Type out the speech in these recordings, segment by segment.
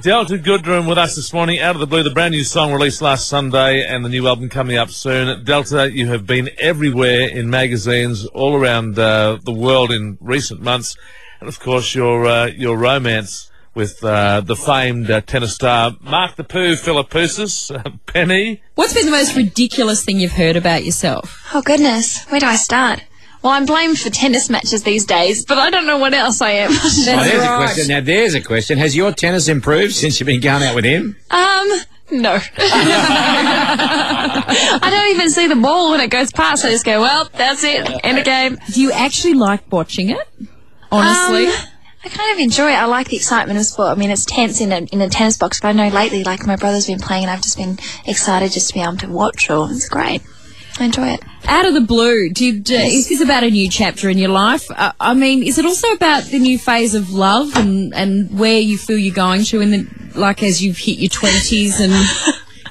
Delta Goodrem with us this morning, Out of the Blue, the brand new song released last Sunday and the new album coming up soon. Delta, you have been everywhere in magazines all around the world in recent months. And, of course, your romance with the famed tennis star Mark the Pooh Philippoussis, Penny. What's been the most ridiculous thing you've heard about yourself? Oh, goodness. Where do I start? Well, I'm blamed for tennis matches these days, but I don't know what else I am. That's there's right. a question. Now, there's a question. Has your tennis improved since you've been going out with him? No. I don't even see the ball when it goes past. I just go, well, that's it. End of game. Do you actually like watching it? Honestly? I kind of enjoy it. I like the excitement of sport. I mean, it's tense in a tennis box, but I know lately, like, my brother's been playing and I've just been excited just to be able to watch. It's great. I enjoy it. Out of the Blue, is this about a new chapter in your life? I mean, is it also about the new phase of love and where you feel you're going to as you've hit your 20s and...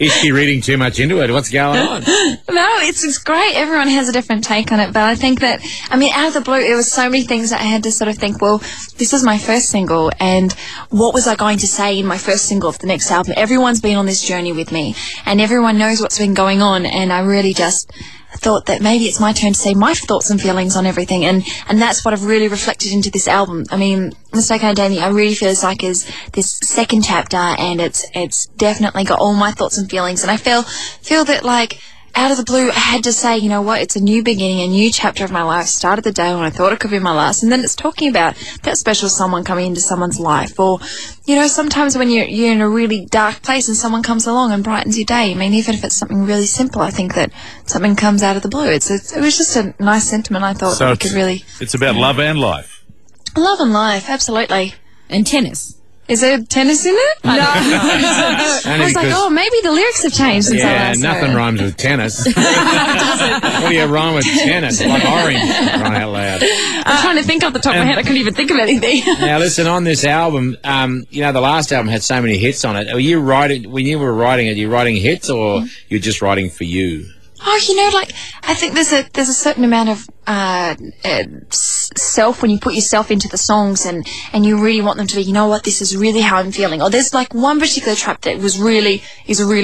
Is she reading too much into it? What's going on? No, it's great. Everyone has a different take on it, but I think that, Out of the Blue, there was so many things that I had to sort of think, well, this is my first single, and what was I going to say in my first single of the next album? Everyone's been on this journey with me, and everyone knows what's been going on, and I really just thought that maybe it's my turn to say my thoughts and feelings on everything, and that's what I've really reflected into this album. I mean, Mistaken Identity, I really feel is this second chapter, and it's definitely got all my thoughts and feelings, and I feel that, like, Out of the Blue, I had to say, you know what, it's a new beginning, a new chapter of my life. Started the day when I thought it could be my last, and then it's talking about that special someone coming into someone's life, or, sometimes when you're in a really dark place and someone comes along and brightens your day. I mean, even if it's something really simple, I think that something comes out of the blue. It was just a nice sentiment. I thought so that we could really... It's about love and life. Love and life, absolutely. And tennis. Is there tennis in it? No. I was like, maybe the lyrics have changed since I last nothing heard. rhymes with tennis. What do you rhyme with tennis? Like orange, crying out loud. I'm trying to think off the top of my head. I couldn't even think of anything. Now, listen, on this album, the last album had so many hits on it. When you were writing it, you writing hits or you're just writing for you? Oh, I think there's a certain amount of self when you put yourself into the songs and you really want them to be, you know what, this is really how I'm feeling. Or there's like one particular track that is really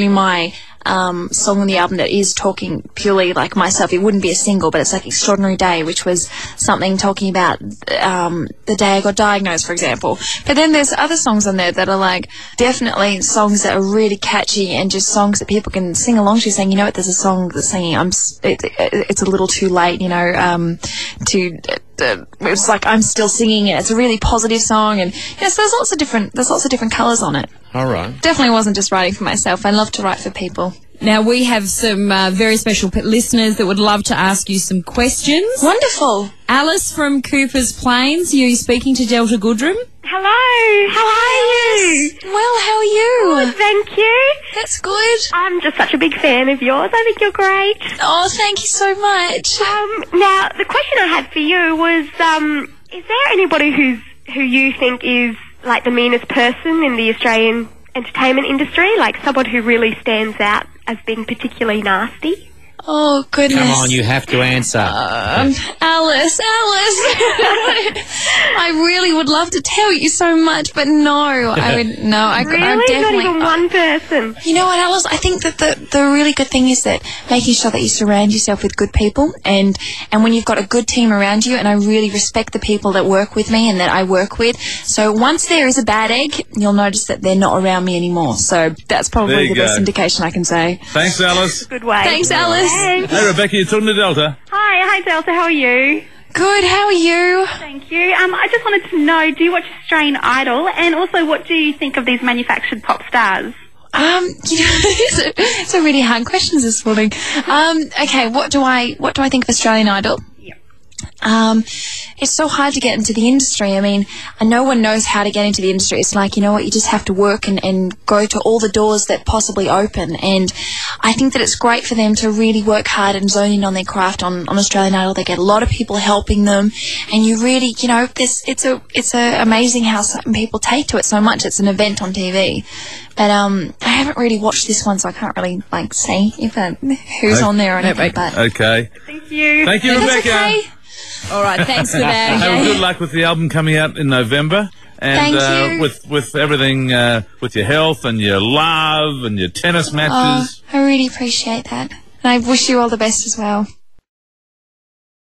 my song on the album that is talking purely like myself. It wouldn't be a single, but it's like Extraordinary Day, which was something talking about the day I got diagnosed, for example. But then there's other songs on there that are like definitely songs that are really catchy and just songs that people can sing along to, saying, you know what, there's a song that's singing it's a little too late, it's like I'm still singing it. It's a really positive song, and yes, there's lots of different colours on it. All right. Definitely wasn't just writing for myself. I love to write for people. Now, we have some very special listeners that would love to ask you some questions. Wonderful. Alice from Cooper's Plains, you're speaking to Delta Goodrem. Hello, how are you? Well, how are you? Good, thank you. That's good. I'm just such a big fan of yours. I think you're great. Oh, thank you so much. Now, the question I had for you was, is there anybody who you think is like the meanest person in the Australian entertainment industry, like someone who really stands out as being particularly nasty? Oh, goodness. Come on, you have to answer. Alice. I really would love to tell you so much, but no. I Really? definitely... Not even one person? You know what, Alice? I think that the really good thing is that making sure that you surround yourself with good people, and when you've got a good team around you, and I really respect the people that work with me and that I work with. So once there is a bad egg, you'll notice that they're not around me anymore. So that's probably the best indication I can say. Thanks, Alice. Good way. Thanks, Alice. Thanks. Hey, Rebecca, you're talking to Delta. Hi Delta, how are you? Good, how are you? Thank you. I just wanted to know, do you watch Australian Idol? And also, what do you think of these manufactured pop stars? It's a really hard question this morning. Okay, what do I think of Australian Idol? It's so hard to get into the industry. I mean, no one knows how to get into the industry. It's like, you know what, you just have to work and go to all the doors that possibly open. And I think that it's great for them to really work hard and zone in on their craft on Australian Idol. They get a lot of people helping them, and you really, it's amazing how certain people take to it so much. It's an event on TV. But I haven't really watched this one, so I can't really see who's on there or anything. But Okay. Thank you. Thank you, that's Rebecca. okay. All right, thanks for that. Hey, well, good luck with the album coming out in November. And Thank you. with everything, with your health and your love and your tennis matches. I really appreciate that. And I wish you all the best as well.